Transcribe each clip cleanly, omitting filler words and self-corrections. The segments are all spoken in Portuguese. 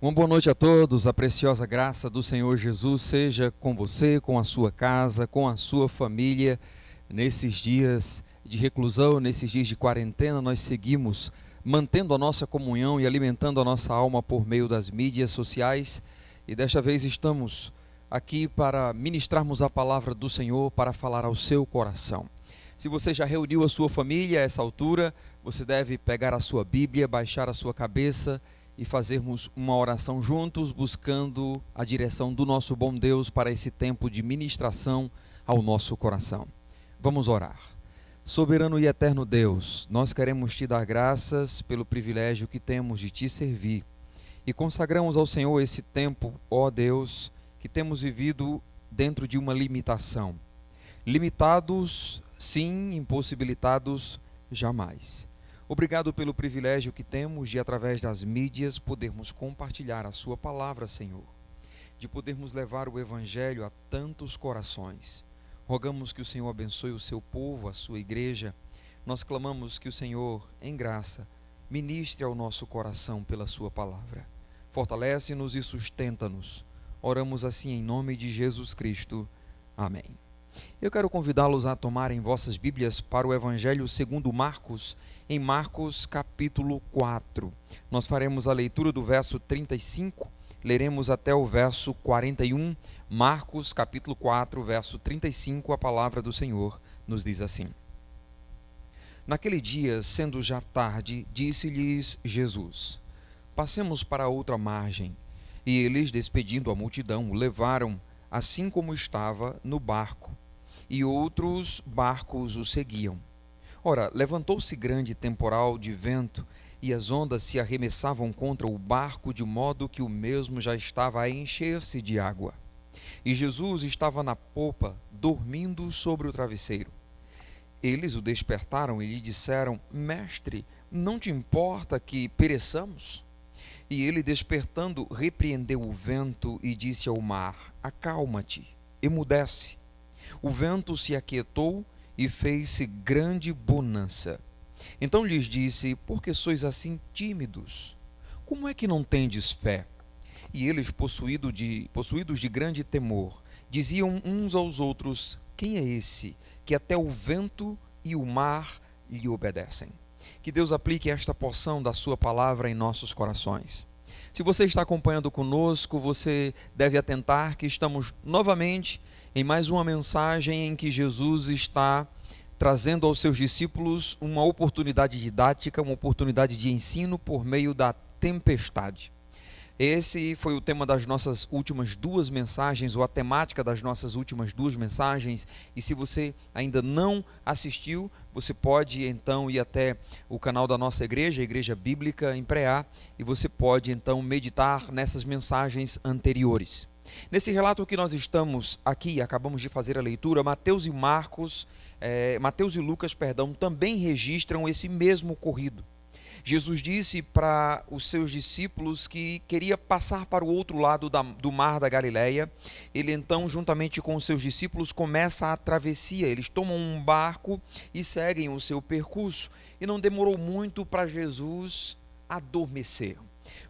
Uma boa noite a todos, a preciosa graça do Senhor Jesus seja com você, com a sua casa, com a sua família. Nesses dias de reclusão, nesses dias de quarentena, nós seguimos mantendo a nossa comunhão e alimentando a nossa alma por meio das mídias sociais. E desta vez estamos aqui para ministrarmos a palavra do Senhor, para falar ao seu coração. Se você já reuniu a sua família a essa altura, você deve pegar a sua Bíblia, baixar a sua cabeça e fazermos uma oração juntos, buscando a direção do nosso bom Deus para esse tempo de ministração ao nosso coração. Vamos orar. Soberano e eterno Deus, nós queremos te dar graças pelo privilégio que temos de te servir e consagramos ao Senhor esse tempo, ó Deus, que temos vivido dentro de uma limitação. Limitados, sim, impossibilitados, jamais. Obrigado pelo privilégio que temos de, através das mídias, podermos compartilhar a sua palavra, Senhor, de podermos levar o Evangelho a tantos corações. Rogamos que o Senhor abençoe o seu povo, a sua igreja. Nós clamamos que o Senhor, em graça, ministre ao nosso coração pela sua palavra. Fortalece-nos e sustenta-nos. Oramos assim em nome de Jesus Cristo. Amém. Eu quero convidá-los a tomarem vossas Bíblias para o Evangelho segundo Marcos, em Marcos capítulo 4. Nós faremos a leitura do verso 35, leremos até o verso 41. Marcos capítulo 4, verso 35, a palavra do Senhor nos diz assim: Naquele dia, sendo já tarde, disse-lhes Jesus: Passemos para a outra margem. E eles, despedindo a multidão, o levaram, assim como estava, no barco. E outros barcos o seguiam. Ora, levantou-se grande temporal de vento, e as ondas se arremessavam contra o barco, de modo que o mesmo já estava a encher-se de água. E Jesus estava na popa, dormindo sobre o travesseiro. Eles o despertaram e lhe disseram: Mestre, não te importa que pereçamos? E ele, despertando, repreendeu o vento e disse ao mar: Acalma-te, emudece. O vento se aquietou e fez-se grande bonança. Então lhes disse: Por que sois assim tímidos? Como é que não tendes fé? E eles, possuídos de grande temor, diziam uns aos outros: Quem é esse, que até o vento e o mar lhe obedecem? Que Deus aplique esta porção da sua palavra em nossos corações. Se você está acompanhando conosco, você deve atentar que estamos novamente em mais uma mensagem em que Jesus está trazendo aos seus discípulos uma oportunidade didática, uma oportunidade de ensino por meio da tempestade. Esse foi o tema das nossas últimas duas mensagens, ou a temática das nossas últimas duas mensagens, e se você ainda não assistiu, você pode então ir até o canal da nossa igreja, a Igreja Bíblica em Preá, e você pode então meditar nessas mensagens anteriores. Nesse relato que nós estamos aqui, acabamos de fazer a leitura, Mateus e Lucas, também registram esse mesmo ocorrido. Jesus disse para os seus discípulos que queria passar para o outro lado do mar da Galileia. Ele então, juntamente com os seus discípulos, começa a travessia. Eles tomam um barco e seguem o seu percurso. E não demorou muito para Jesus adormecer.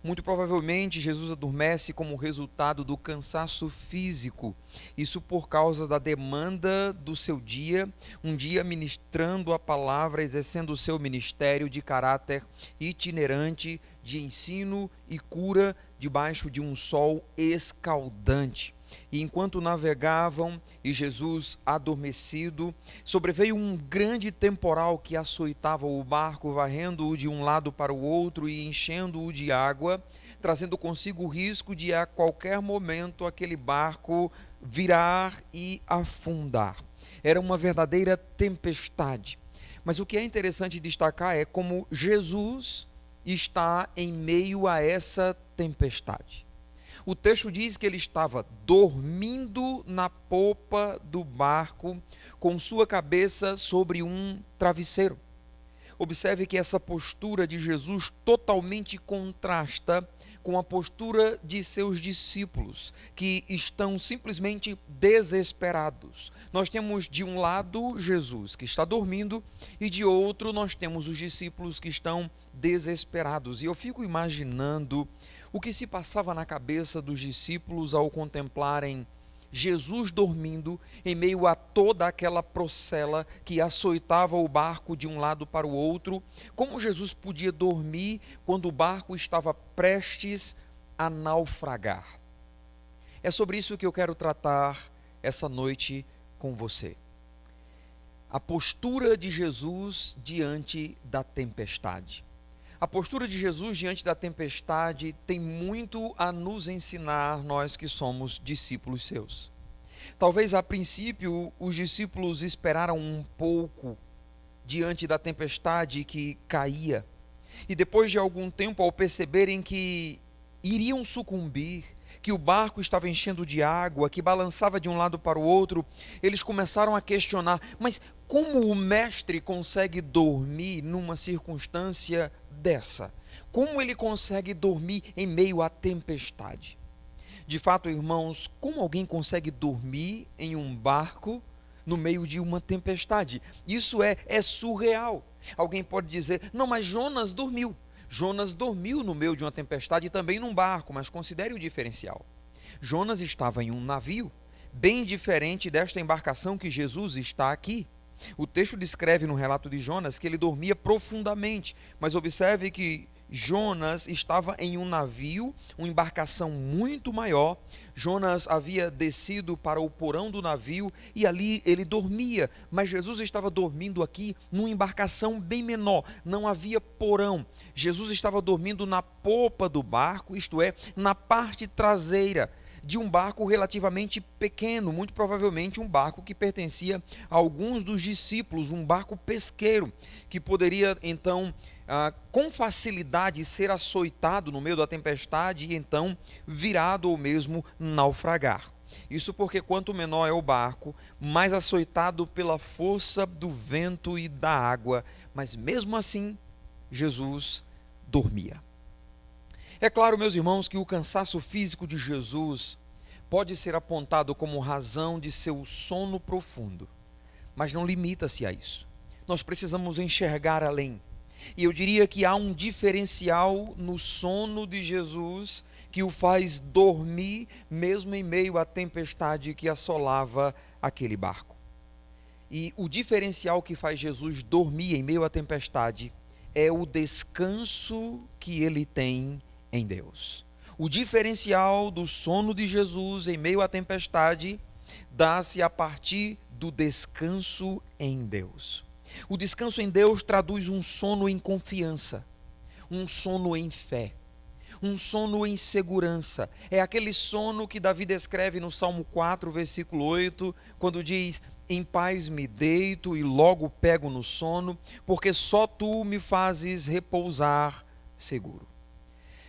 Muito provavelmente Jesus adormece como resultado do cansaço físico, isso por causa da demanda do seu dia, um dia ministrando a palavra, exercendo o seu ministério de caráter itinerante, de ensino e cura, debaixo de um sol escaldante. E enquanto navegavam, e Jesus adormecido, sobreveio um grande temporal que açoitava o barco, varrendo-o de um lado para o outro e enchendo-o de água, trazendo consigo o risco de a qualquer momento aquele barco virar e afundar. Era uma verdadeira tempestade. Mas o que é interessante destacar é como Jesus está em meio a essa tempestade. O texto diz que ele estava dormindo na popa do barco, com sua cabeça sobre um travesseiro. Observe que essa postura de Jesus totalmente contrasta com a postura de seus discípulos, que estão simplesmente desesperados. Nós temos de um lado Jesus, que está dormindo, e de outro nós temos os discípulos que estão desesperados. E eu fico imaginando O que se passava na cabeça dos discípulos ao contemplarem Jesus dormindo em meio a toda aquela procela que açoitava o barco de um lado para o outro? Como Jesus podia dormir quando o barco estava prestes a naufragar? É sobre isso que eu quero tratar essa noite com você. A postura de Jesus diante da tempestade. A postura de Jesus diante da tempestade tem muito a nos ensinar, nós que somos discípulos seus. Talvez a princípio os discípulos esperaram um pouco diante da tempestade que caía, e depois de algum tempo, ao perceberem que iriam sucumbir, que o barco estava enchendo de água, que balançava de um lado para o outro, eles começaram a questionar: mas como o mestre consegue dormir numa circunstância dessa? Como ele consegue dormir em meio à tempestade? De fato, irmãos, como alguém consegue dormir em um barco no meio de uma tempestade? Isso é surreal. Alguém pode dizer: não, mas Jonas dormiu. Jonas dormiu no meio de uma tempestade e também num barco, mas considere o diferencial. Jonas estava em um navio, bem diferente desta embarcação que Jesus está aqui. O texto descreve no relato de Jonas que ele dormia profundamente, mas observe que Jonas estava em um navio, uma embarcação muito maior. Jonas havia descido para o porão do navio e ali ele dormia, mas Jesus estava dormindo aqui numa embarcação bem menor, não havia porão. Jesus estava dormindo na popa do barco, isto é, na parte traseira de um barco relativamente pequeno, muito provavelmente um barco que pertencia a alguns dos discípulos, um barco pesqueiro, que poderia então com facilidade ser açoitado no meio da tempestade e então virado ou mesmo naufragar. Isso porque quanto menor é o barco, mais açoitado pela força do vento e da água, mas mesmo assim, Jesus dormia. É claro, meus irmãos, que o cansaço físico de Jesus pode ser apontado como razão de seu sono profundo, mas não limita-se a isso. Nós precisamos enxergar além. E eu diria que há um diferencial no sono de Jesus que o faz dormir mesmo em meio à tempestade que assolava aquele barco. E o diferencial que faz Jesus dormir em meio à tempestade é o descanso que ele tem em Deus. O diferencial do sono de Jesus em meio à tempestade dá-se a partir do descanso em Deus. O descanso em Deus traduz um sono em confiança, um sono em fé, um sono em segurança. É aquele sono que Davi descreve no Salmo 4, versículo 8, quando diz: em paz me deito e logo pego no sono, porque só tu me fazes repousar seguro.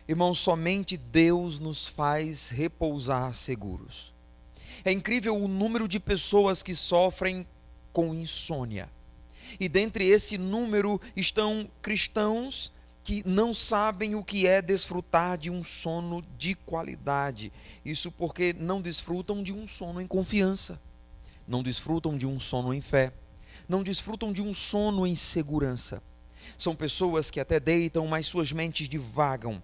Irmãos, somente Deus nos faz repousar seguros. É incrível o número de pessoas que sofrem com insônia. E dentre esse número estão cristãos que não sabem o que é desfrutar de um sono de qualidade. Isso porque não desfrutam de um sono em confiança, não desfrutam de um sono em fé, não desfrutam de um sono em segurança. São pessoas que até deitam, mas suas mentes divagam.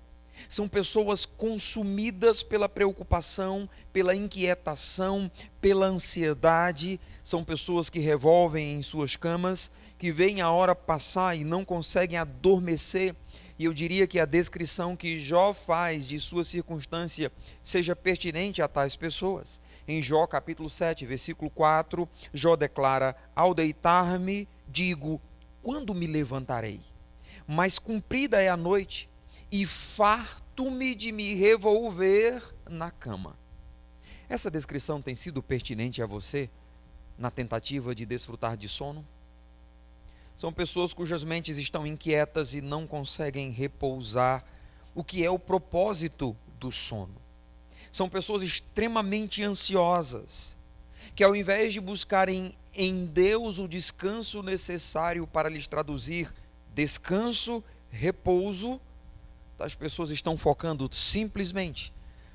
São pessoas consumidas pela preocupação, pela inquietação, pela ansiedade. São pessoas que revolvem em suas camas, que veem a hora passar e não conseguem adormecer. E eu diria que a descrição que Jó faz de sua circunstância seja pertinente a tais pessoas. Em Jó capítulo 7, versículo 4, Jó declara: ao deitar-me, digo, quando me levantarei? Mas cumprida é a noite, e farto-me de me revolver na cama. Essa descrição tem sido pertinente a você na tentativa de desfrutar de sono? São pessoas cujas mentes estão inquietas e não conseguem repousar, o que é o propósito do sono. São pessoas extremamente ansiosas, que ao invés de buscarem em Deus o descanso necessário para lhes traduzir descanso, repouso, as pessoas estão focando simplesmente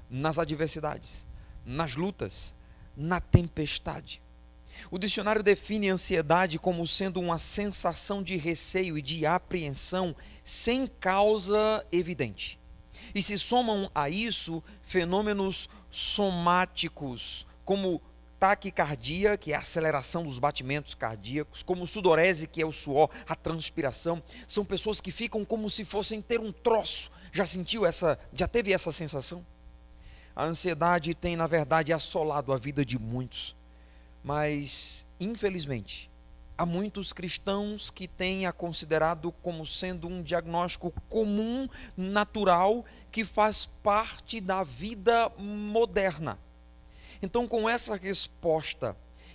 nas adversidades, nas lutas, na tempestade. O dicionário define ansiedade como sendo uma sensação de receio e de apreensão sem causa evidente. E se somam a isso fenômenos somáticos, como taquicardia, que é a aceleração dos batimentos cardíacos, como sudorese, que é o suor, a transpiração. São pessoas que ficam como se fossem ter um troço. Já teve essa sensação? A ansiedade tem, na verdade, assolado a vida de muitos. Mas, infelizmente, há muitos cristãos que têm a considerado como sendo um diagnóstico comum, natural, que faz parte da vida moderna. Então, com essa resposta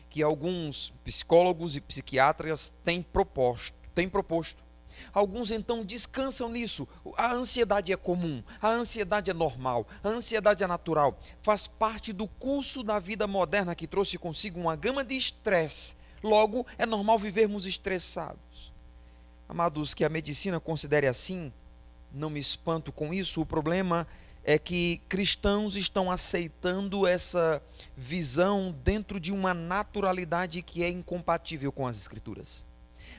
que alguns psicólogos e psiquiatras têm proposto, alguns então descansam nisso. A ansiedade é comum, a ansiedade é normal, a ansiedade é natural, faz parte do curso da vida moderna que trouxe consigo uma gama de estresse. Logo, é normal vivermos estressados. Amados, que a medicina considere assim, não me espanto com isso. O problema é que cristãos estão aceitando essa visão dentro de uma naturalidade que é incompatível com as Escrituras.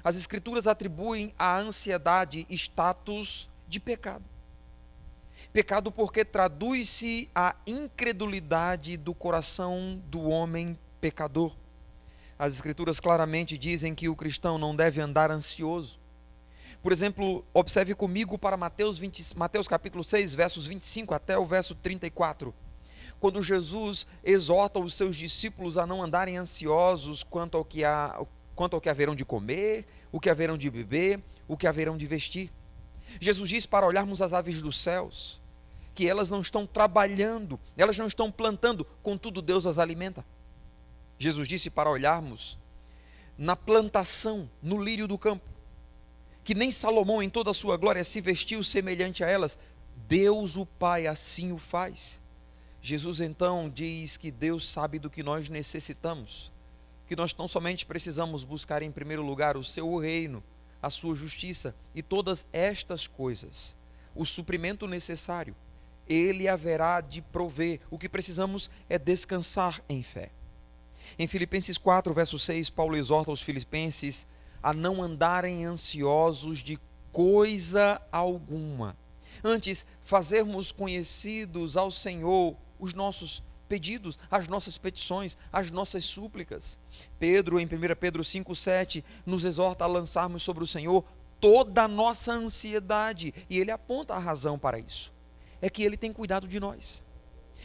As Escrituras atribuem à ansiedade status de pecado. Pecado porque traduz-se a incredulidade do coração do homem pecador. As Escrituras claramente dizem que o cristão não deve andar ansioso. Por exemplo, observe comigo para Mateus capítulo 6, versos 25 até o verso 34. Quando Jesus exorta os seus discípulos a não andarem ansiosos quanto ao que haverão de comer, o que haverão de beber, o que haverão de vestir. Jesus diz para olharmos as aves dos céus, que elas não estão trabalhando, elas não estão plantando, contudo Deus as alimenta. Jesus disse para olharmos na plantação, no lírio do campo, que nem Salomão em toda a sua glória se vestiu semelhante a elas. Deus o Pai assim o faz. Jesus então diz que Deus sabe do que nós necessitamos, que nós não somente precisamos buscar em primeiro lugar o seu reino, a sua justiça e todas estas coisas, o suprimento necessário, Ele haverá de prover. O que precisamos é descansar em fé. Em Filipenses 4, verso 6, Paulo exorta os filipenses a não andarem ansiosos de coisa alguma. Antes, fazermos conhecidos ao Senhor os nossos pedidos, as nossas petições, as nossas súplicas. Pedro, em 1 Pedro 5, 7, nos exorta a lançarmos sobre o Senhor toda a nossa ansiedade. E ele aponta a razão para isso. É que Ele tem cuidado de nós.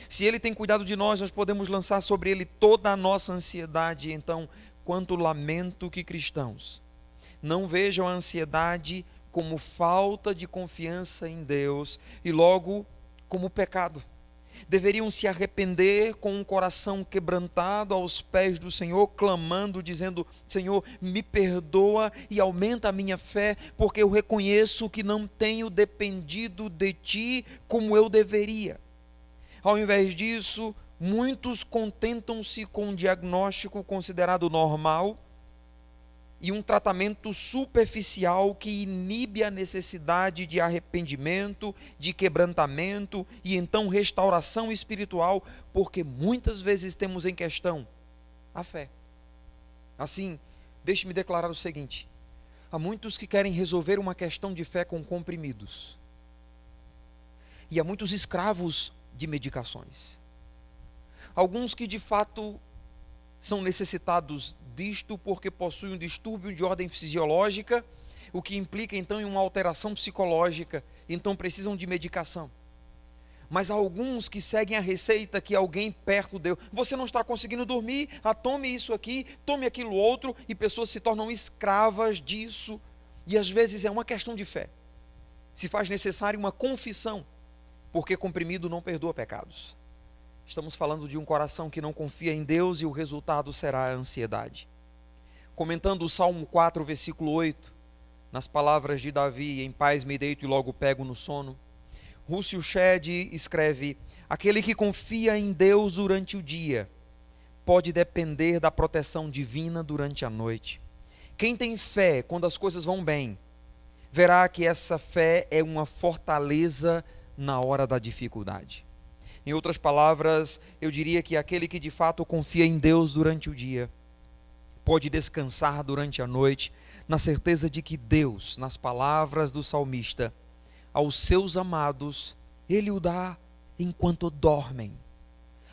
Se Ele tem cuidado de nós, nós podemos lançar sobre Ele toda a nossa ansiedade. Então, quanto lamento que cristãos não vejam a ansiedade como falta de confiança em Deus e logo como pecado. Deveriam se arrepender com um coração quebrantado aos pés do Senhor, clamando, dizendo: Senhor, me perdoa e aumenta a minha fé, porque eu reconheço que não tenho dependido de Ti como eu deveria. Ao invés disso, muitos contentam-se com um diagnóstico considerado normal e um tratamento superficial que inibe a necessidade de arrependimento, de quebrantamento e então restauração espiritual, porque muitas vezes temos em questão a fé. Assim, deixe-me declarar o seguinte: há muitos que querem resolver uma questão de fé com comprimidos, e há muitos escravos de medicações. Alguns que de fato são necessitados disto porque possuem um distúrbio de ordem fisiológica, o que implica então em uma alteração psicológica, então precisam de medicação. Mas há alguns que seguem a receita que alguém perto deu. Você não está conseguindo dormir? Tome isso aqui, tome aquilo outro, e pessoas se tornam escravas disso. E às vezes é uma questão de fé. Se faz necessário uma confissão, porque comprimido não perdoa pecados. Estamos falando de um coração que não confia em Deus e o resultado será a ansiedade. Comentando o Salmo 4, versículo 8, nas palavras de Davi: em paz me deito e logo pego no sono, Russell Shedd escreve: aquele que confia em Deus durante o dia pode depender da proteção divina durante a noite. Quem tem fé quando as coisas vão bem, verá que essa fé é uma fortaleza na hora da dificuldade. Em outras palavras, eu diria que aquele que de fato confia em Deus durante o dia pode descansar durante a noite, na certeza de que Deus, nas palavras do salmista, aos seus amados Ele o dá enquanto dormem.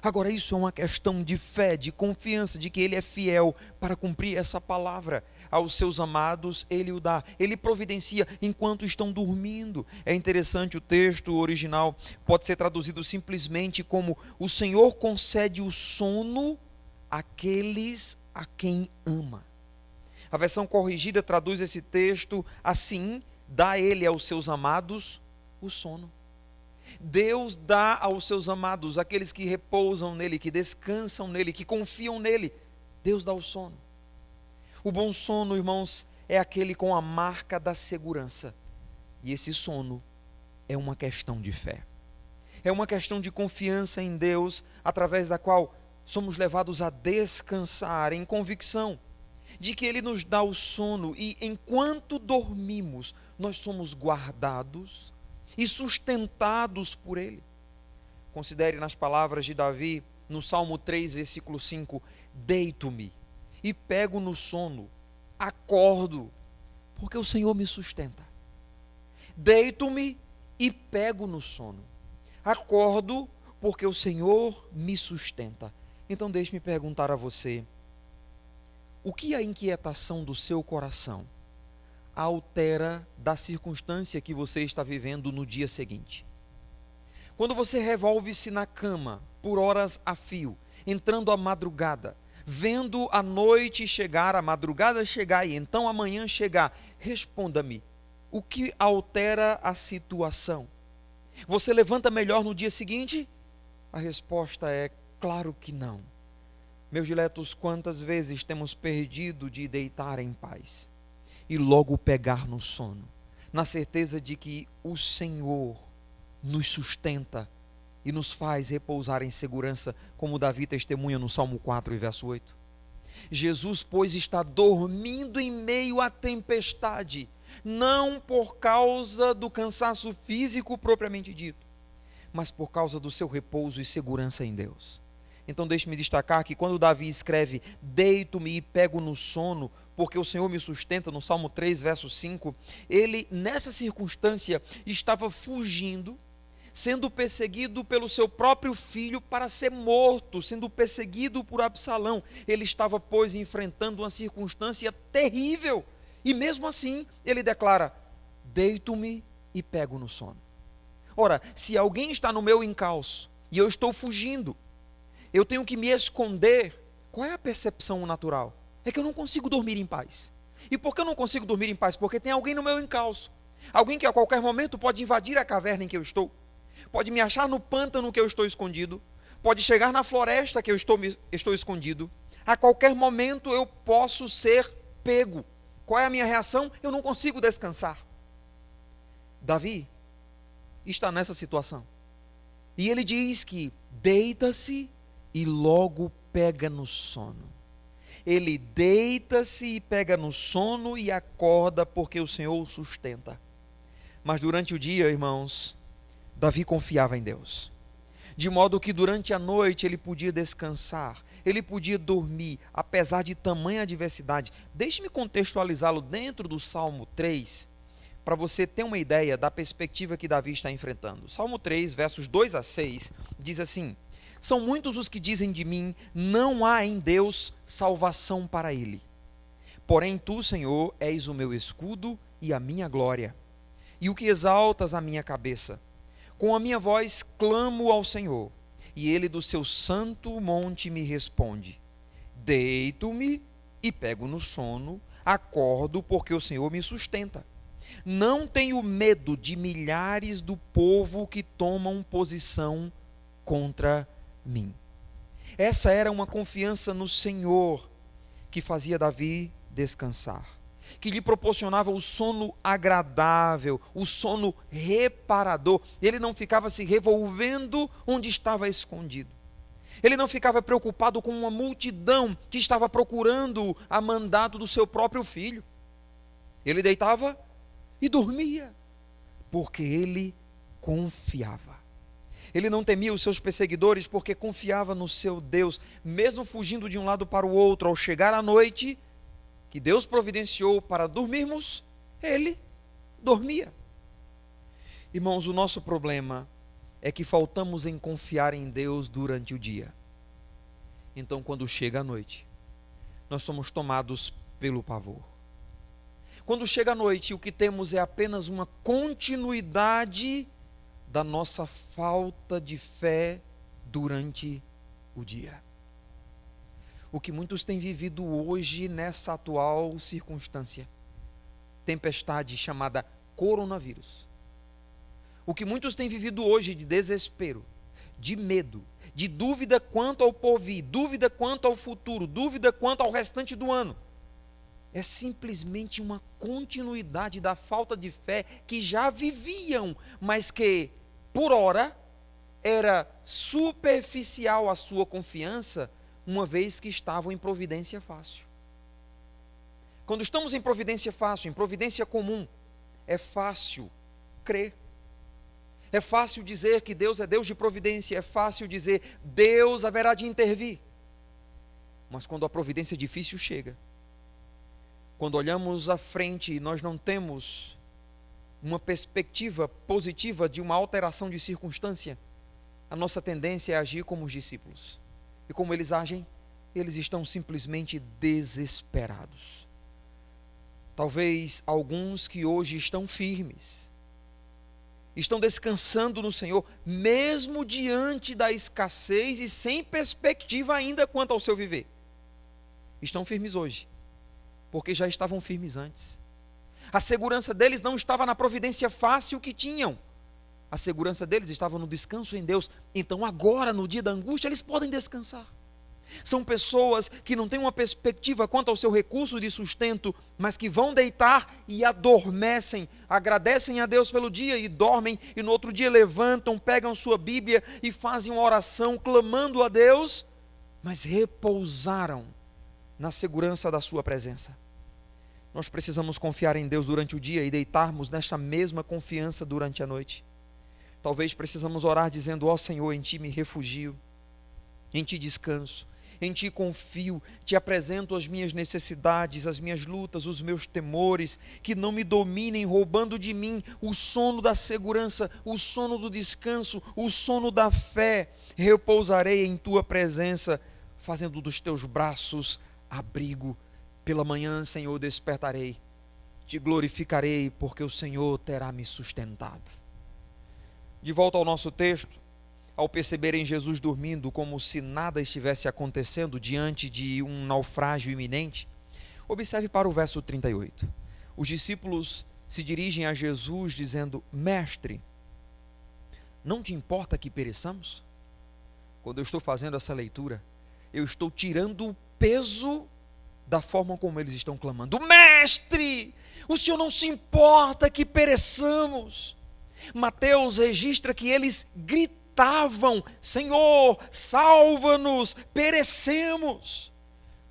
Agora, isso é uma questão de fé, de confiança, de que Ele é fiel para cumprir essa palavra. Aos seus amados, Ele o dá. Ele providencia enquanto estão dormindo. É interessante, o texto original pode ser traduzido simplesmente como: o Senhor concede o sono àqueles a quem ama. A versão corrigida traduz esse texto assim: dá Ele aos seus amados o sono. Deus dá aos seus amados, aqueles que repousam nele, que descansam nele, que confiam nele, Deus dá o sono. O bom sono, irmãos, é aquele com a marca da segurança. E esse sono é uma questão de fé. É uma questão de confiança em Deus, através da qual somos levados a descansar em convicção de que Ele nos dá o sono e enquanto dormimos, nós somos guardados e sustentados por Ele. Considere nas palavras de Davi, no Salmo 3, versículo 5: deito-me e pego no sono, acordo, porque o Senhor me sustenta. Deito-me e pego no sono, acordo, porque o Senhor me sustenta. Então deixe-me perguntar a você: o que a inquietação do seu coração altera da circunstância que você está vivendo no dia seguinte? Quando você revolve-se na cama por horas a fio, entrando a madrugada, vendo a noite chegar, a madrugada chegar e então a manhã chegar, responda-me, o que altera a situação? Você levanta melhor no dia seguinte? A resposta é claro que não. Meus diletos, quantas vezes temos perdido de deitar em paz e logo pegar no sono, na certeza de que o Senhor nos sustenta e nos faz repousar em segurança, como Davi testemunha no Salmo 4 e verso 8. Jesus, pois, está dormindo em meio à tempestade, não por causa do cansaço físico propriamente dito, mas por causa do seu repouso e segurança em Deus. Então deixe-me destacar que quando Davi escreve: deito-me e pego no sono, porque o Senhor me sustenta, no Salmo 3, verso 5, ele, nessa circunstância, estava fugindo, sendo perseguido pelo seu próprio filho para ser morto, sendo perseguido por Absalão. Ele estava, pois, enfrentando uma circunstância terrível, e mesmo assim, ele declara: deito-me e pego no sono. Ora, se alguém está no meu encalço, e eu estou fugindo, eu tenho que me esconder, qual é a percepção natural? É que eu não consigo dormir em paz. E por que eu não consigo dormir em paz? Porque tem alguém no meu encalço. Alguém que a qualquer momento pode invadir a caverna em que eu estou. Pode me achar no pântano que eu estou escondido. Pode chegar na floresta que eu estou escondido. A qualquer momento eu posso ser pego. Qual é a minha reação? Eu não consigo descansar. Davi está nessa situação. E ele diz que deita-se e logo pega no sono. Ele deita-se e pega no sono e acorda porque o Senhor o sustenta. Mas durante o dia, irmãos, Davi confiava em Deus. De modo que durante a noite ele podia descansar, ele podia dormir, apesar de tamanha adversidade. Deixe-me contextualizá-lo dentro do Salmo 3, para você ter uma ideia da perspectiva que Davi está enfrentando. Salmo 3, versos 2 a 6, diz assim: são muitos os que dizem de mim, não há em Deus salvação para ele. Porém tu, Senhor, és o meu escudo e a minha glória, e o que exaltas a minha cabeça. Com a minha voz clamo ao Senhor, e ele do seu santo monte me responde. Deito-me e pego no sono, acordo porque o Senhor me sustenta. Não tenho medo de milhares do povo que tomam posição contra mim. Essa era uma confiança no Senhor que fazia Davi descansar, que lhe proporcionava o sono agradável, o sono reparador. Ele não ficava se revolvendo onde estava escondido. Ele não ficava preocupado com uma multidão que estava procurando a mandado do seu próprio filho. Ele deitava e dormia, porque ele confiava. Ele não temia os seus perseguidores porque confiava no seu Deus, mesmo fugindo de um lado para o outro. Ao chegar à noite, que Deus providenciou para dormirmos, ele dormia. Irmãos, o nosso problema é que faltamos em confiar em Deus durante o dia. Então, quando chega a noite, nós somos tomados pelo pavor. Quando chega a noite, o que temos é apenas uma continuidade da nossa falta de fé durante o dia. O que muitos têm vivido hoje nessa atual circunstância, tempestade chamada coronavírus. O que muitos têm vivido hoje de desespero, de medo, de dúvida quanto ao porvir, dúvida quanto ao futuro, dúvida quanto ao restante do ano, é simplesmente uma continuidade da falta de fé que já viviam, mas que, por ora, era superficial a sua confiança, uma vez que estavam em providência fácil. Quando estamos em providência fácil, em providência comum, é fácil crer. É fácil dizer que Deus é Deus de providência, é fácil dizer Deus haverá de intervir. Mas quando a providência difícil chega, quando olhamos à frente e nós não temos uma perspectiva positiva de uma alteração de circunstância, a nossa tendência é agir como os discípulos. E como eles agem? Eles estão simplesmente desesperados. Talvez alguns que hoje estão firmes, estão descansando no Senhor, mesmo diante da escassez e sem perspectiva ainda quanto ao seu viver. Estão firmes hoje, porque já estavam firmes antes. A segurança deles não estava na providência fácil que tinham. A segurança deles estava no descanso em Deus. Então agora, no dia da angústia, eles podem descansar. São pessoas que não têm uma perspectiva quanto ao seu recurso de sustento, mas que vão deitar e adormecem, agradecem a Deus pelo dia e dormem, e no outro dia levantam, pegam sua Bíblia e fazem uma oração clamando a Deus, mas repousaram na segurança da sua presença. Nós precisamos confiar em Deus durante o dia e deitarmos nesta mesma confiança durante a noite. Talvez precisamos orar dizendo: ó Senhor, em Ti me refugio, em Ti descanso, em Ti confio, Te apresento as minhas necessidades, as minhas lutas, os meus temores, que não me dominem, roubando de mim o sono da segurança, o sono do descanso, o sono da fé. Repousarei em Tua presença, fazendo dos Teus braços abrigo. Pela manhã, Senhor, despertarei, Te glorificarei, porque o Senhor terá me sustentado. De volta ao nosso texto, ao perceberem Jesus dormindo como se nada estivesse acontecendo diante de um naufrágio iminente, observe para o verso 38. Os discípulos se dirigem a Jesus dizendo: Mestre, não te importa que pereçamos? Quando eu estou fazendo essa leitura, eu estou tirando o peso da forma como eles estão clamando: Mestre, o Senhor não se importa que pereçamos. Mateus registra que eles gritavam: Senhor, salva-nos, perecemos.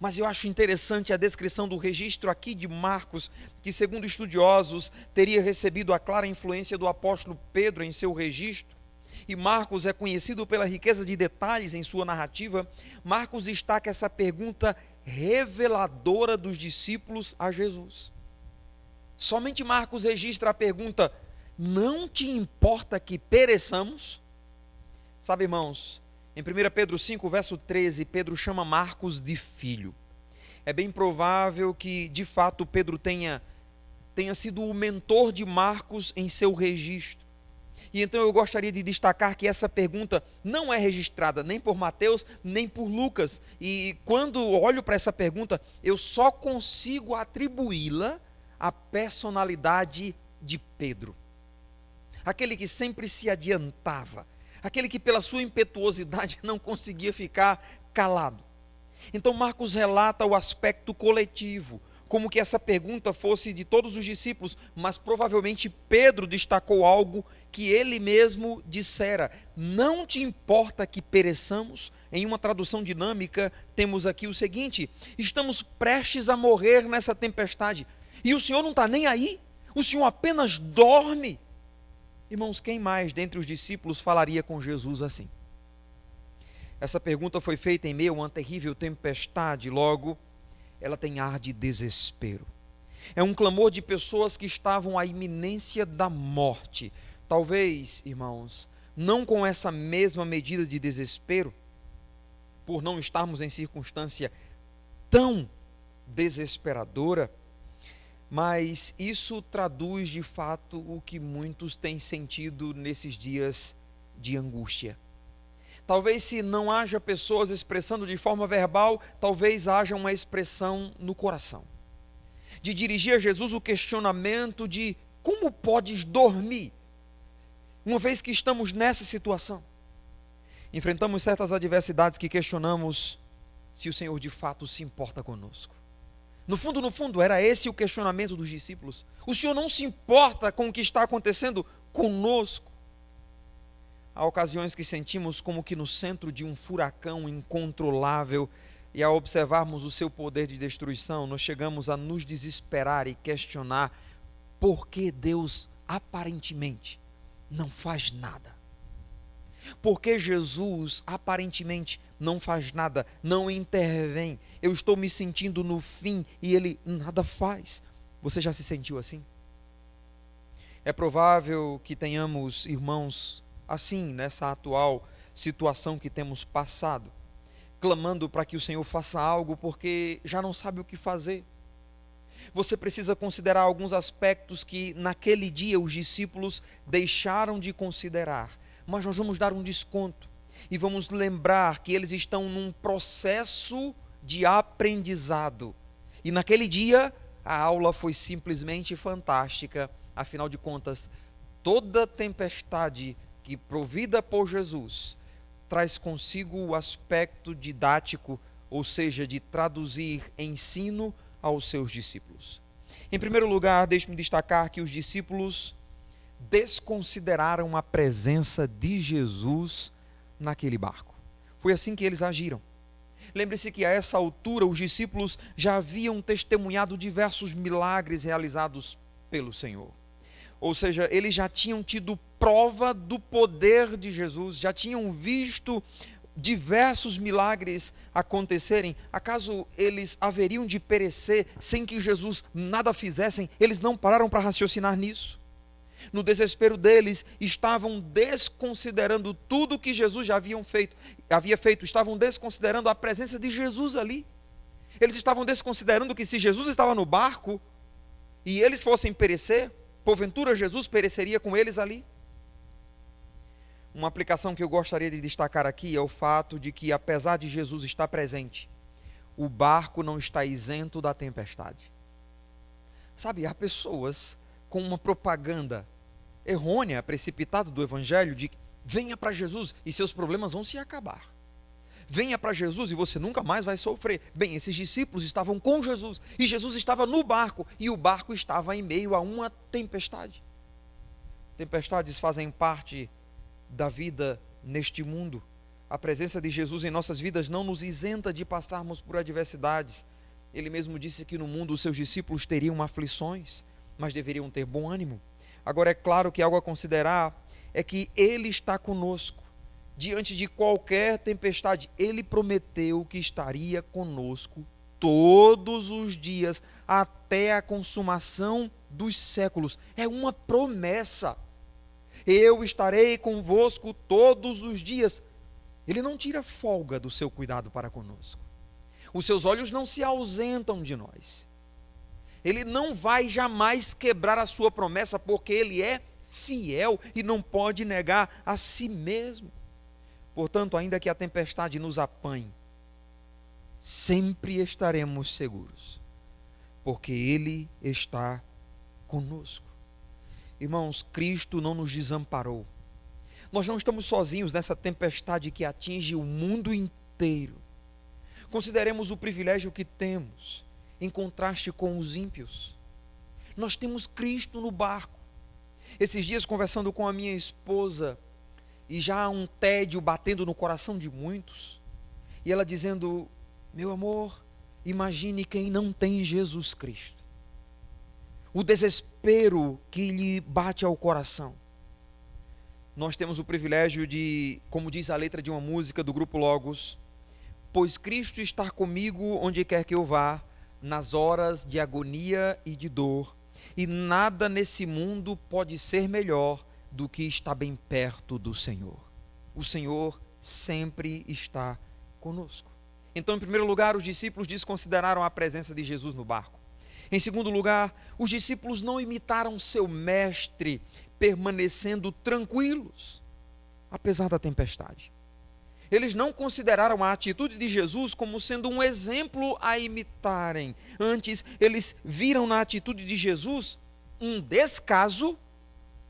Mas eu acho interessante a descrição do registro aqui de Marcos, que segundo estudiosos teria recebido a clara influência do apóstolo Pedro em seu registro. E Marcos é conhecido pela riqueza de detalhes em sua narrativa. Marcos destaca essa pergunta reveladora dos discípulos a Jesus. Somente Marcos registra a pergunta: não te importa que pereçamos? Sabe, irmãos, em 1 Pedro 5, verso 13, Pedro chama Marcos de filho. É bem provável que, de fato, Pedro tenha sido o mentor de Marcos em seu registro. E então eu gostaria de destacar que essa pergunta não é registrada nem por Mateus, nem por Lucas. E quando olho para essa pergunta, eu só consigo atribuí-la à personalidade de Pedro. Aquele que sempre se adiantava, aquele que pela sua impetuosidade não conseguia ficar calado. Então Marcos relata o aspecto coletivo, como que essa pergunta fosse de todos os discípulos, mas provavelmente Pedro destacou algo que ele mesmo dissera: não te importa que pereçamos? Em uma tradução dinâmica temos aqui o seguinte: estamos prestes a morrer nessa tempestade, e o Senhor não está nem aí? O Senhor apenas dorme? Irmãos, quem mais dentre os discípulos falaria com Jesus assim? Essa pergunta foi feita em meio a uma terrível tempestade, logo, ela tem ar de desespero. É um clamor de pessoas que estavam à iminência da morte. Talvez, irmãos, não com essa mesma medida de desespero, por não estarmos em circunstância tão desesperadora, mas isso traduz de fato o que muitos têm sentido nesses dias de angústia. Talvez, se não haja pessoas expressando de forma verbal, talvez haja uma expressão no coração, de dirigir a Jesus o questionamento de como podes dormir, uma vez que estamos nessa situação. Enfrentamos certas adversidades que questionamos se o Senhor de fato se importa conosco. No fundo, era esse o questionamento dos discípulos. O Senhor não se importa com o que está acontecendo conosco. Há ocasiões que sentimos como que no centro de um furacão incontrolável, e ao observarmos o seu poder de destruição, nós chegamos a nos desesperar e questionar por que Deus aparentemente não faz nada. Por que Jesus aparentemente não faz nada, não intervém? Eu estou me sentindo no fim e Ele nada faz. Você já se sentiu assim? É provável que tenhamos irmãos assim, nessa atual situação que temos passado, clamando para que o Senhor faça algo porque já não sabe o que fazer. Você precisa considerar alguns aspectos que naquele dia os discípulos deixaram de considerar, mas nós vamos dar um desconto e vamos lembrar que eles estão num processo de aprendizado. E naquele dia a aula foi simplesmente fantástica. Afinal de contas, toda tempestade que provida por Jesus traz consigo o aspecto didático, ou seja, de traduzir ensino aos seus discípulos. Em primeiro lugar, deixe-me destacar que os discípulos desconsideraram a presença de Jesus naquele barco. Foi assim que eles agiram. Lembre-se que a essa altura os discípulos já haviam testemunhado diversos milagres realizados pelo Senhor. Ou seja, eles já tinham tido prova do poder de Jesus, já tinham visto diversos milagres acontecerem. Acaso eles haveriam de perecer sem que Jesus nada fizessem? Eles não pararam para raciocinar nisso. No desespero deles, estavam desconsiderando tudo que Jesus já havia feito, estavam desconsiderando a presença de Jesus ali. Eles estavam desconsiderando que se Jesus estava no barco e eles fossem perecer, porventura Jesus pereceria com eles ali. Uma aplicação que eu gostaria de destacar aqui é o fato de que, apesar de Jesus estar presente, o barco não está isento da tempestade. Sabe, há pessoas com uma propaganda errônea, precipitada do Evangelho, de venha para Jesus e seus problemas vão se acabar. Venha para Jesus e você nunca mais vai sofrer. Bem, esses discípulos estavam com Jesus e Jesus estava no barco e o barco estava em meio a uma tempestade. Tempestades fazem parte da vida neste mundo. A presença de Jesus em nossas vidas não nos isenta de passarmos por adversidades. Ele mesmo disse que no mundo os seus discípulos teriam aflições, mas deveriam ter bom ânimo. Agora, é claro que algo a considerar é que Ele está conosco. Diante de qualquer tempestade, Ele prometeu que estaria conosco todos os dias, até a consumação dos séculos. É uma promessa. Eu estarei convosco todos os dias. Ele não tira folga do seu cuidado para conosco. Os seus olhos não se ausentam de nós. Ele não vai jamais quebrar a sua promessa, porque Ele é fiel e não pode negar a si mesmo. Portanto, ainda que a tempestade nos apanhe, sempre estaremos seguros, porque Ele está conosco. Irmãos, Cristo não nos desamparou. Nós não estamos sozinhos nessa tempestade que atinge o mundo inteiro. Consideremos o privilégio que temos em contraste com os ímpios. Nós temos Cristo no barco. Esses dias, conversando com a minha esposa, e já há um tédio batendo no coração de muitos, e ela dizendo: meu amor, imagine quem não tem Jesus Cristo. O desespero que lhe bate ao coração. Nós temos o privilégio de, como diz a letra de uma música do Grupo Logos, pois Cristo está comigo onde quer que eu vá, nas horas de agonia e de dor, e nada nesse mundo pode ser melhor do que está bem perto do Senhor. O Senhor sempre está conosco. Então, em primeiro lugar, os discípulos desconsideraram a presença de Jesus no barco. Em segundo lugar, os discípulos não imitaram seu mestre, permanecendo tranquilos, apesar da tempestade. Eles não consideraram a atitude de Jesus como sendo um exemplo a imitarem. Antes, eles viram na atitude de Jesus um descaso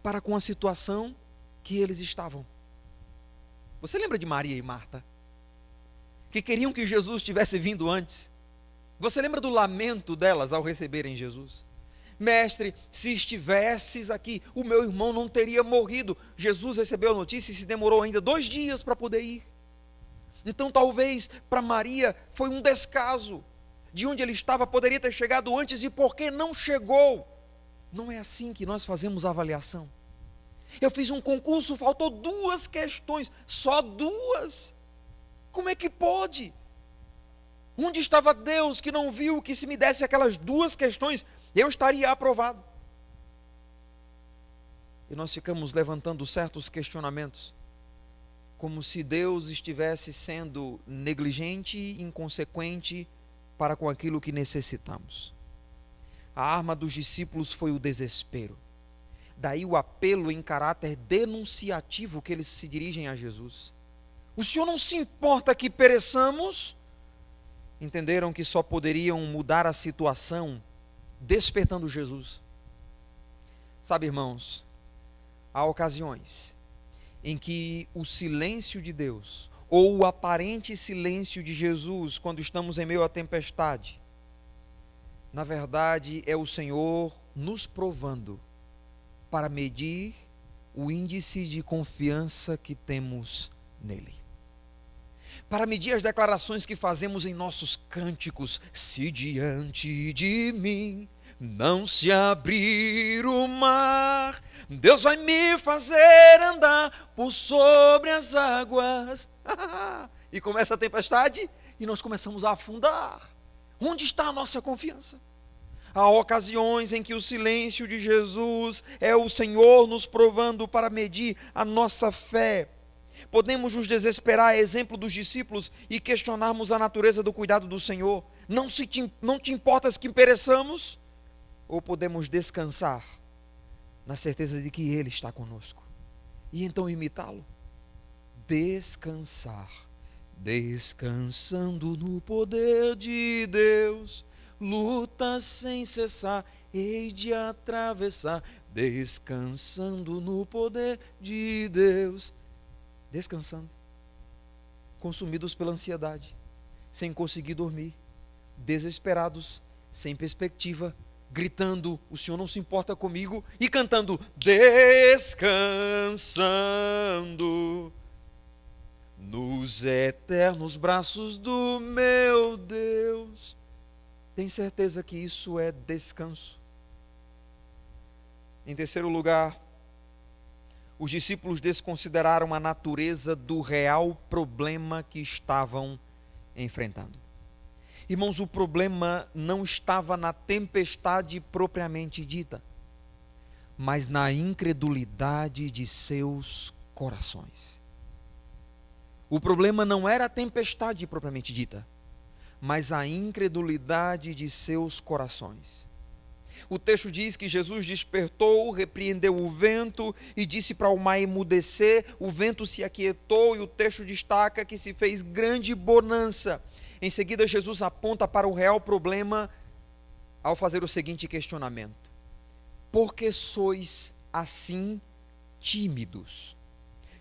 para com a situação que eles estavam. Você lembra de Maria e Marta? Que queriam que Jesus tivesse vindo antes. Você lembra do lamento delas ao receberem Jesus? Mestre, se estivesses aqui, o meu irmão não teria morrido. Jesus recebeu a notícia e se demorou ainda 2 dias para poder ir. Então talvez para Maria foi um descaso. De onde ele estava poderia ter chegado antes e por que não chegou? Não é assim que nós fazemos a avaliação. Eu fiz um concurso, faltou 2 questões, só 2. Como é que pode? Onde estava Deus que não viu que se me desse aquelas 2 questões, eu estaria aprovado? E nós ficamos levantando certos questionamentos, como se Deus estivesse sendo negligente, inconsequente para com aquilo que necessitamos. A arma dos discípulos foi o desespero. Daí o apelo em caráter denunciativo que eles se dirigem a Jesus. O Senhor não se importa que pereçamos? Entenderam que só poderiam mudar a situação despertando Jesus. Sabe, irmãos, há ocasiões em que o silêncio de Deus, ou o aparente silêncio de Jesus, quando estamos em meio à tempestade, na verdade é o Senhor nos provando para medir o índice de confiança que temos nele. Para medir as declarações que fazemos em nossos cânticos. Se diante de mim não se abrir o mar, Deus vai me fazer andar por sobre as águas. E começa a tempestade e nós começamos a afundar. Onde está a nossa confiança? Há ocasiões em que o silêncio de Jesus é o Senhor nos provando para medir a nossa fé. Podemos nos desesperar, a exemplo dos discípulos, e questionarmos a natureza do cuidado do Senhor. Não te importas que pereçamos? Ou podemos descansar na certeza de que Ele está conosco e então imitá-lo? Descansar, descansando no poder de Deus, luta sem cessar, hei de atravessar, descansando no poder de Deus. Descansando, consumidos pela ansiedade, sem conseguir dormir, desesperados, sem perspectiva, gritando, o Senhor não se importa comigo, e cantando, descansando nos eternos braços do meu Deus. Tem certeza que isso é descanso? Em terceiro lugar, os discípulos desconsideraram a natureza do real problema que estavam enfrentando. Irmãos, o problema não estava na tempestade propriamente dita, mas na incredulidade de seus corações. O problema não era a tempestade propriamente dita, mas a incredulidade de seus corações. O texto diz que Jesus despertou, repreendeu o vento e disse para o mar emudecer. O vento se aquietou e o texto destaca que se fez grande bonança. Em seguida, Jesus aponta para o real problema ao fazer o seguinte questionamento: por que sois assim tímidos?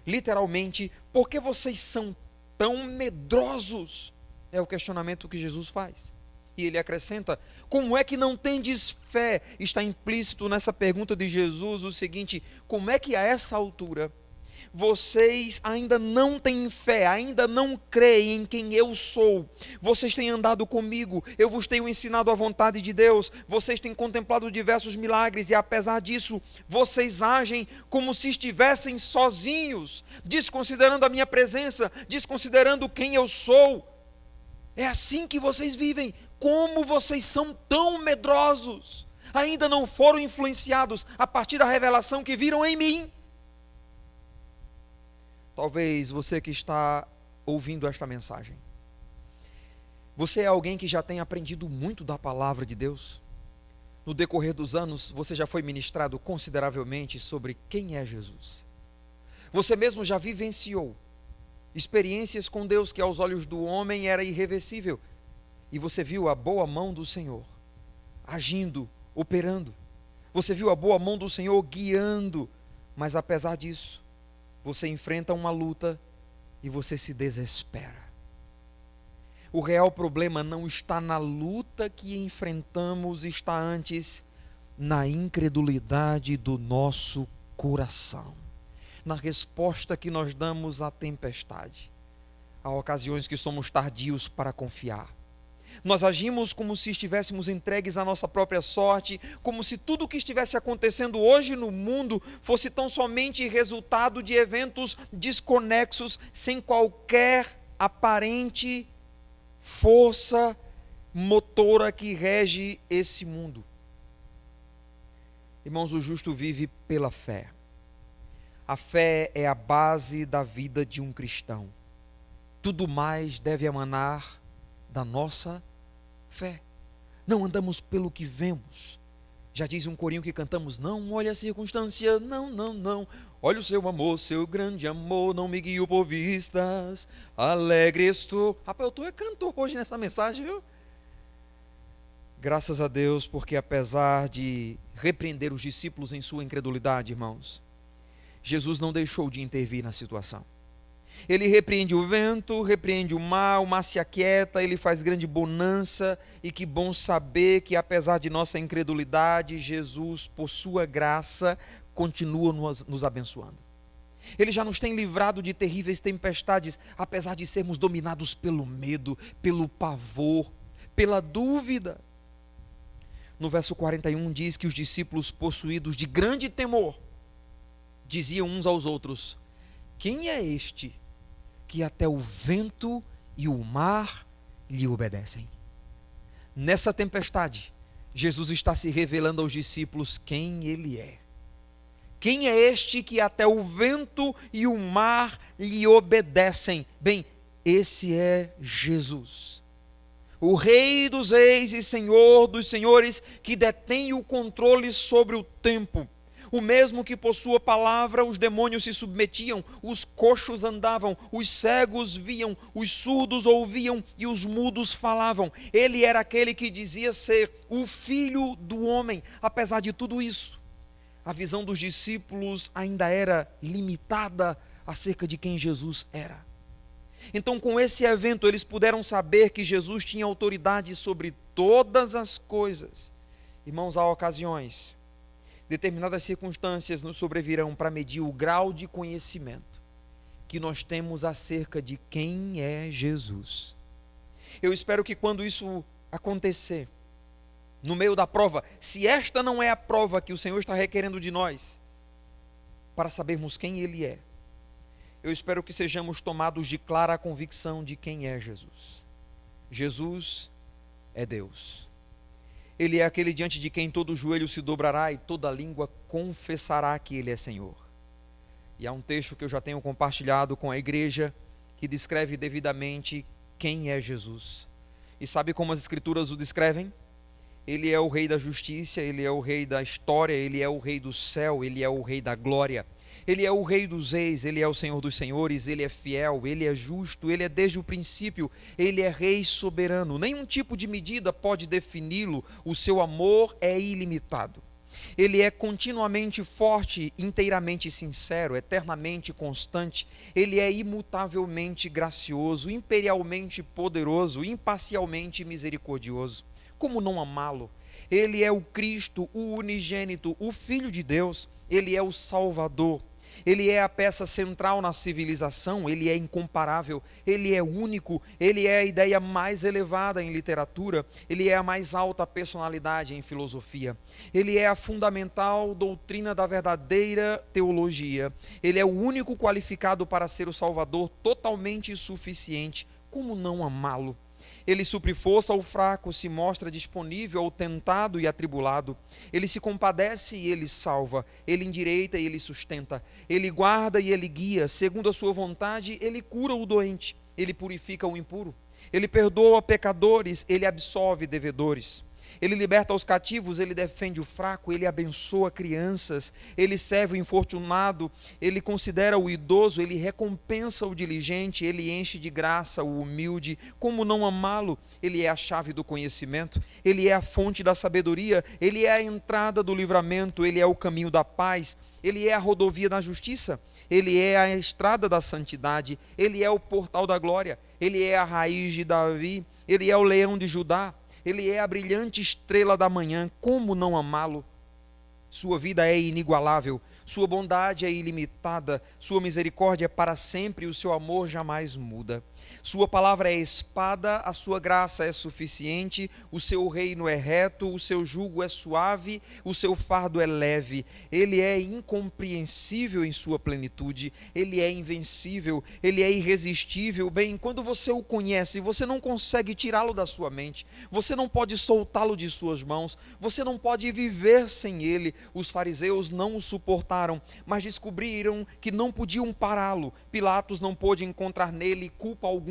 Literalmente, por que vocês são tão medrosos? É o questionamento que Jesus faz. E ele acrescenta, como é que não tendes fé? Está implícito nessa pergunta de Jesus o seguinte: como é que a essa altura vocês ainda não têm fé, ainda não creem em quem eu sou? Vocês têm andado comigo, eu vos tenho ensinado a vontade de Deus, vocês têm contemplado diversos milagres e apesar disso, vocês agem como se estivessem sozinhos, desconsiderando a minha presença, desconsiderando quem eu sou. É assim que vocês vivem. Como vocês são tão medrosos? Ainda não foram influenciados a partir da revelação que viram em mim? Talvez você que está ouvindo esta mensagem, você é alguém que já tem aprendido muito da palavra de Deus. No decorrer dos anos, você já foi ministrado consideravelmente sobre quem é Jesus. Você mesmo já vivenciou experiências com Deus que aos olhos do homem era irreversível. E você viu a boa mão do Senhor agindo, operando. Você viu a boa mão do Senhor guiando. Mas apesar disso, você enfrenta uma luta e você se desespera. O real problema não está na luta que enfrentamos, está antes na incredulidade do nosso coração, na resposta que nós damos à tempestade. Há ocasiões que somos tardios para confiar. Nós agimos como se estivéssemos entregues à nossa própria sorte, como se tudo o que estivesse acontecendo hoje no mundo fosse tão somente resultado de eventos desconexos, sem qualquer aparente força motora que rege esse mundo. Irmãos, o justo vive pela fé. A fé é a base da vida de um cristão. Tudo mais deve emanar da nossa fé. Não andamos pelo que vemos. Já diz um corinho que cantamos: não olha a circunstância, não. Olha o seu amor, seu grande amor, não me guio por vistas, alegre estou. Rapaz, eu estou cantor hoje nessa mensagem, viu? Graças a Deus, porque apesar de repreender os discípulos em sua incredulidade, irmãos, Jesus não deixou de intervir na situação. Ele repreende o vento, repreende o mar se aquieta, ele faz grande bonança, e que bom saber que apesar de nossa incredulidade, Jesus, por sua graça, continua nos abençoando. Ele já nos tem livrado de terríveis tempestades, apesar de sermos dominados pelo medo, pelo pavor, pela dúvida. No verso 41 diz que os discípulos, possuídos de grande temor, diziam uns aos outros: quem é este que até o vento e o mar lhe obedecem? Nessa tempestade, Jesus está se revelando aos discípulos quem ele é. Quem é este que até o vento e o mar lhe obedecem? Bem, esse é Jesus, o Rei dos Reis e Senhor dos Senhores, que detém o controle sobre o tempo. O mesmo que por sua palavra os demônios se submetiam, os coxos andavam, os cegos viam, os surdos ouviam e os mudos falavam. Ele era aquele que dizia ser o Filho do Homem. Apesar de tudo isso, a visão dos discípulos ainda era limitada acerca de quem Jesus era. Então, com esse evento, eles puderam saber que Jesus tinha autoridade sobre todas as coisas. Irmãos, há ocasiões, determinadas circunstâncias nos sobrevirão para medir o grau de conhecimento que nós temos acerca de quem é Jesus. Eu espero que quando isso acontecer, no meio da prova, se esta não é a prova que o Senhor está requerendo de nós, para sabermos quem Ele é, eu espero que sejamos tomados de clara convicção de quem é Jesus. Jesus é Deus. Ele é aquele diante de quem todo joelho se dobrará e toda língua confessará que Ele é Senhor. E há um texto que eu já tenho compartilhado com a igreja que descreve devidamente quem é Jesus. E sabe como as Escrituras o descrevem? Ele é o Rei da justiça, Ele é o Rei da história, Ele é o Rei do céu, Ele é o Rei da glória. Ele é o Rei dos reis, Ele é o Senhor dos senhores, Ele é fiel, Ele é justo, Ele é desde o princípio, Ele é Rei soberano. Nenhum tipo de medida pode defini-lo, o seu amor é ilimitado. Ele é continuamente forte, inteiramente sincero, eternamente constante. Ele é imutavelmente gracioso, imperialmente poderoso, imparcialmente misericordioso. Como não amá-lo? Ele é o Cristo, o unigênito, o Filho de Deus. Ele é o Salvador. Ele é a peça central na civilização, ele é incomparável, ele é único, ele é a ideia mais elevada em literatura, ele é a mais alta personalidade em filosofia, ele é a fundamental doutrina da verdadeira teologia, ele é o único qualificado para ser o Salvador, totalmente suficiente. Como não amá-lo? Ele supre força ao fraco, se mostra disponível ao tentado e atribulado. Ele se compadece e ele salva. Ele endireita e ele sustenta. Ele guarda e ele guia. Segundo a sua vontade, ele cura o doente. Ele purifica o impuro. Ele perdoa pecadores. Ele absolve devedores. Ele liberta os cativos, ele defende o fraco, ele abençoa crianças, ele serve o infortunado, ele considera o idoso, ele recompensa o diligente, ele enche de graça o humilde. Como não amá-lo? Ele é a chave do conhecimento, ele é a fonte da sabedoria, ele é a entrada do livramento, ele é o caminho da paz, ele é a rodovia da justiça, ele é a estrada da santidade, ele é o portal da glória, ele é a raiz de Davi, ele é o leão de Judá. Ele é a brilhante estrela da manhã. Como não amá-lo? Sua vida é inigualável, sua bondade é ilimitada, sua misericórdia é para sempre e o seu amor jamais muda. Sua palavra é espada, a sua graça é suficiente, o seu reino é reto, o seu jugo é suave, o seu fardo é leve. Ele é incompreensível em sua plenitude, ele é invencível, ele é irresistível. Bem, quando você o conhece, você não consegue tirá-lo da sua mente, você não pode soltá-lo de suas mãos, você não pode viver sem ele. Os fariseus não o suportaram, mas descobriram que não podiam pará-lo. Pilatos não pôde encontrar nele culpa alguma.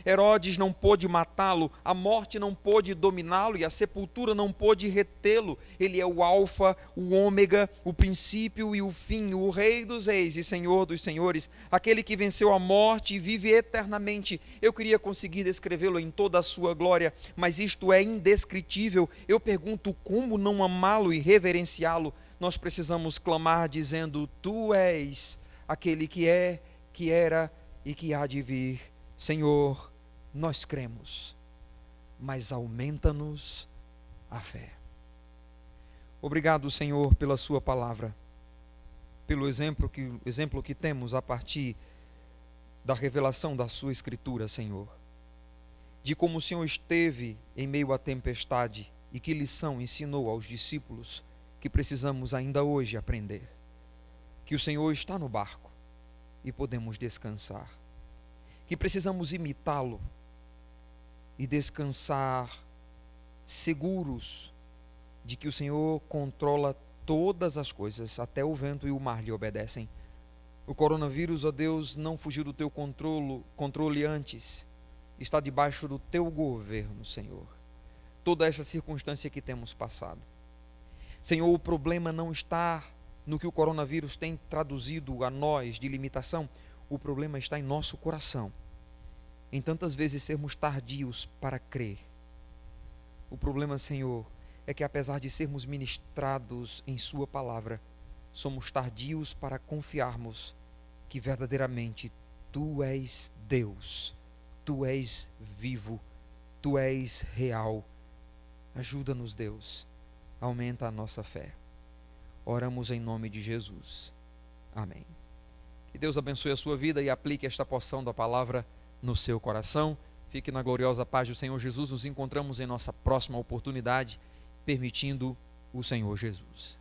Herodes não pôde matá-lo, a morte não pôde dominá-lo e a sepultura não pôde retê-lo. Ele é o alfa, o ômega, o princípio e o fim, o rei dos reis e senhor dos senhores, aquele que venceu a morte e vive eternamente. Eu queria conseguir descrevê-lo em toda a sua glória, mas isto é indescritível. Eu pergunto, como não amá-lo e reverenciá-lo? Nós precisamos clamar dizendo: Tu és aquele que é, que era e que há de vir. Senhor, nós cremos, mas aumenta-nos a fé. Obrigado, Senhor, pela sua palavra, pelo exemplo que temos a partir da revelação da sua Escritura, Senhor, de como o Senhor esteve em meio à tempestade e que lição ensinou aos discípulos que precisamos ainda hoje aprender. Que o Senhor está no barco e podemos descansar. Que precisamos imitá-lo e descansar seguros de que o Senhor controla todas as coisas, até o vento e o mar lhe obedecem. O coronavírus, ó Deus, não fugiu do teu controle antes, está debaixo do teu governo, Senhor. Toda essa circunstância que temos passado. Senhor, o problema não está no que o coronavírus tem traduzido a nós de limitação. O problema está em nosso coração, em tantas vezes sermos tardios para crer. O problema, Senhor, é que apesar de sermos ministrados em sua palavra, somos tardios para confiarmos que verdadeiramente Tu és Deus, Tu és vivo, Tu és real. Ajuda-nos, Deus, aumenta a nossa fé. Oramos em nome de Jesus. Amém. Que Deus abençoe a sua vida e aplique esta porção da palavra no seu coração. Fique na gloriosa paz do Senhor Jesus. Nos encontramos em nossa próxima oportunidade, permitindo o Senhor Jesus.